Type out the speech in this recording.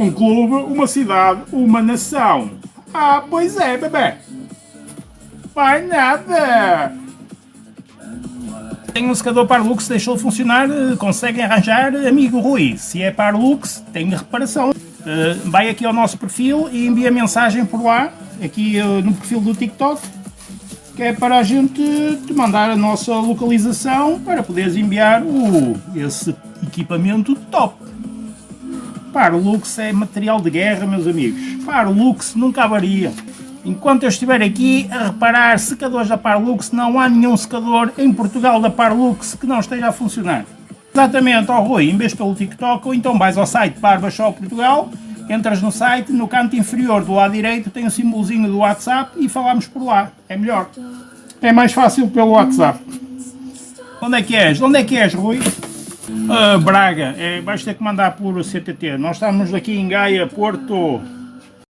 Um clube, uma cidade, uma nação. Ah, pois é, bebê. Vai nada. Tem um secador Parlux, deixou de funcionar, conseguem arranjar, amigo Rui. Se é Parlux, tem reparação. Vai aqui ao nosso perfil e envia mensagem por lá, aqui no perfil do TikTok, que é para a gente te mandar a nossa localização para poderes enviar esse equipamento top. Parlux é material de guerra, meus amigos. Parlux nunca varia. Enquanto eu estiver aqui a reparar secadores da Parlux, não há nenhum secador em Portugal da Parlux que não esteja a funcionar. Exatamente, ó Rui, em vez pelo TikTok, ou então vais ao site Barbashop Portugal, entras no site, no canto inferior do lado direito tem o símbolozinho do WhatsApp e falamos por lá. É melhor. É mais fácil pelo WhatsApp. Onde é que és? Onde é que és, Rui? Braga. Vais ter que mandar por CTT. Nós estamos aqui em Gaia, Porto.